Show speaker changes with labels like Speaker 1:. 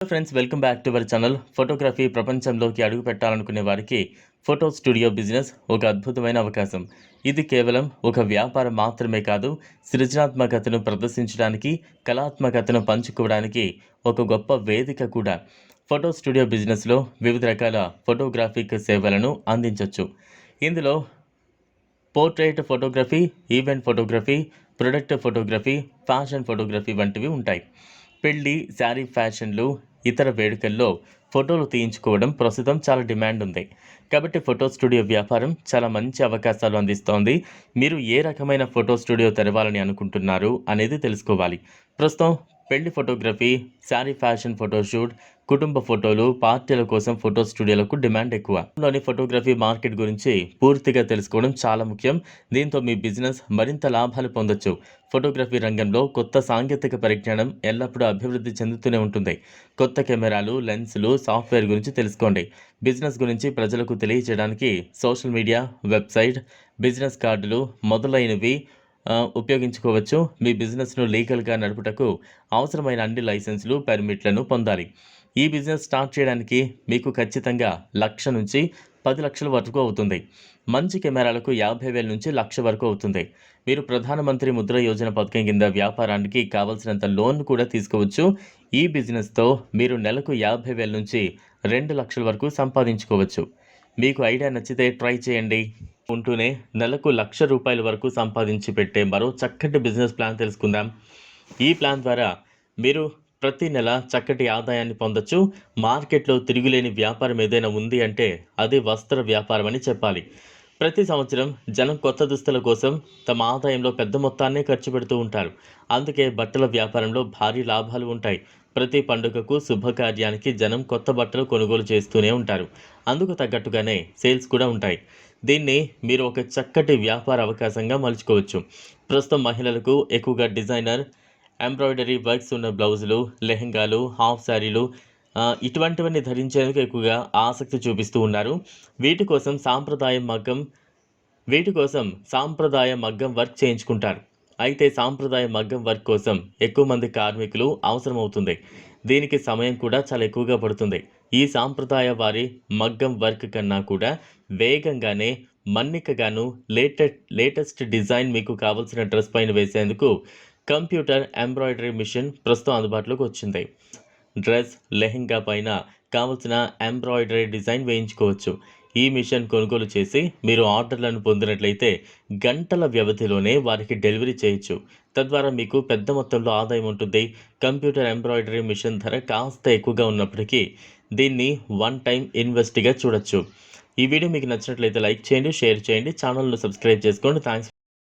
Speaker 1: Friends, welcome back to our channel. Photography ప్రపంచంలోకి అడుగు పెట్టాలనుకునే వారికి ఫోటో స్టూడియో బిజినెస్ ఒక అద్భుతమైన అవకాశం. ఇది కేవలం ఒక వ్యాపారం మాత్రమే కాదు, సృజనాత్మకతను ప్రదర్శించడానికి, కళాత్మకతను పంచుకోవడానికి ఒక గొప్ప వేదిక కూడా. ఫోటో స్టూడియో బిజినెస్లో వివిధ రకాల ఫోటోగ్రాఫిక్ సేవలను అందించవచ్చు. ఇందులో portrait photography, event photography, product photography, fashion photography వంటివి ఉంటాయి. పెళ్లి, శారీ ఫ్యాషన్లు, ఇతర వేడుకల్లో ఫోటోలు తీయించుకోవడం ప్రస్తుతం చాలా డిమాండ్ ఉంది. కాబట్టి ఫోటో స్టూడియో వ్యాపారం చాలా మంచి అవకాశాలు అందిస్తోంది. మీరు ఏ రకమైన ఫోటో స్టూడియో తెరవాలని అనుకుంటున్నారు అనేది తెలుసుకోవాలి. ప్రస్తుతం పెళ్లి ఫోటోగ్రఫీ, శారీ ఫ్యాషన్ ఫోటోషూట్, కుటుంబ ఫోటోలు, పార్టీల కోసం ఫోటో స్టూడియోలకు డిమాండ్ ఎక్కువ. లోని ఫోటోగ్రఫీ మార్కెట్ గురించి పూర్తిగా తెలుసుకోవడం చాలా ముఖ్యం. దీంతో మీ బిజినెస్ మరింత లాభాలు పొందొచ్చు. ఫోటోగ్రఫీ రంగంలో కొత్త సాంకేతిక పరిజ్ఞానం ఎల్లప్పుడూ అభివృద్ధి చెందుతూనే ఉంటుంది. కొత్త కెమెరాలు, లెన్సులు, సాఫ్ట్వేర్ గురించి తెలుసుకోండి. బిజినెస్ గురించి ప్రజలకు తెలియజేయడానికి సోషల్ మీడియా, వెబ్సైట్, బిజినెస్ కార్డులు మొదలైనవి ఉపయోగించుకోవచ్చు. మీ బిజినెస్ను లీగల్గా నడుపుటకు అవసరమైన అన్ని లైసెన్సులు, పర్మిట్లను పొందాలి. ఈ బిజినెస్ స్టార్ట్ చేయడానికి మీకు ఖచ్చితంగా 1,00,000 నుంచి 10,00,000 వరకు అవుతుంది. మంచి కెమెరాలకు 50,000 నుంచి 1,00,000 వరకు అవుతుంది. మీరు ప్రధానమంత్రి ముద్ర యోజన పథకం కింద వ్యాపారానికి కావలసినంత లోన్ కూడా తీసుకోవచ్చు. ఈ బిజినెస్తో మీరు నెలకు 50,000 నుంచి 2,00,000 వరకు సంపాదించుకోవచ్చు. మీకు ఐడియా నచ్చితే ట్రై చేయండి. ఉంటూనే నెలకు ₹1,00,000 వరకు సంపాదించి పెట్టే మరో చక్కటి బిజినెస్ ప్లాన్ తెలుసుకుందాం. ఈ ప్లాన్ ద్వారా మీరు ప్రతి నెల చక్కటి ఆదాయాన్ని పొందొచ్చు. మార్కెట్లో తిరుగులేని వ్యాపారం ఏదైనా ఉంది అంటే అది వస్త్ర వ్యాపారం అని చెప్పాలి. ప్రతి సంవత్సరం జనం కొత్త దుస్తుల కోసం తమ ఆదాయంలో పెద్ద మొత్తాన్నే ఖర్చు పెడుతూ ఉంటారు. అందుకే బట్టల వ్యాపారంలో భారీ లాభాలు ఉంటాయి. ప్రతి పండుగకు, శుభకార్యానికి జనం కొత్త బట్టలు కొనుగోలు చేస్తూనే ఉంటారు. అందుకు తగ్గట్టుగానే సేల్స్ కూడా ఉంటాయి. దీన్ని మీరు ఒక చక్కటి వ్యాపార అవకాశంగా మలుచుకోవచ్చు. ప్రస్తుతం మహిళలకు ఎక్కువగా డిజైనర్, ఎంబ్రాయిడరీ వర్క్స్ ఉన్న బ్లౌజులు, లెహెంగాలు, హాఫ్ శారీలు ఇటువంటివన్నీ ధరించేందుకు ఎక్కువగా ఆసక్తి చూపిస్తూ ఉన్నారు. వీటి కోసం సాంప్రదాయ మగ్గం వర్క్ చేయించుకుంటారు. అయితే సాంప్రదాయ మగ్గం వర్క్ కోసం ఎక్కువ మంది కార్మికులు అవసరమవుతుంది. దీనికి సమయం కూడా చాలా ఎక్కువగా పడుతుంది. ఈ సాంప్రదాయ వారి మగ్గం వర్క్ కన్నా కూడా వేగంగానే, మన్నికగాను లేటెస్ట్ డిజైన్ మీకు కావలసిన డ్రెస్ పైన వేసేందుకు కంప్యూటర్ ఎంబ్రాయిడరీ మిషన్ ప్రస్తుతం అందుబాటులోకి వచ్చింది. డ్రెస్, లెహెంగా పైన కావలసిన ఎంబ్రాయిడరీ డిజైన్ వేయించుకోవచ్చు. ఈ మిషన్ కొనుగోలు చేసి మీరు ఆర్డర్లను పొందినట్లయితే గంటల వ్యవధిలోనే వారికి డెలివరీ చేయొచ్చు. తద్వారా మీకు పెద్ద మొత్తంలో ఆదాయం ఉంటుంది. కంప్యూటర్ ఎంబ్రాయిడరీ మిషన్ ధర కాస్త ఎక్కువగా ఉన్నప్పటికీ దీన్ని వన్ టైం ఇన్వెస్ట్గా చూడొచ్చు. ఈ వీడియో మీకు నచ్చినట్లయితే లైక్ చేయండి, షేర్ చేయండి, ఛానల్ను సబ్స్క్రైబ్ చేసుకోండి. థ్యాంక్స్.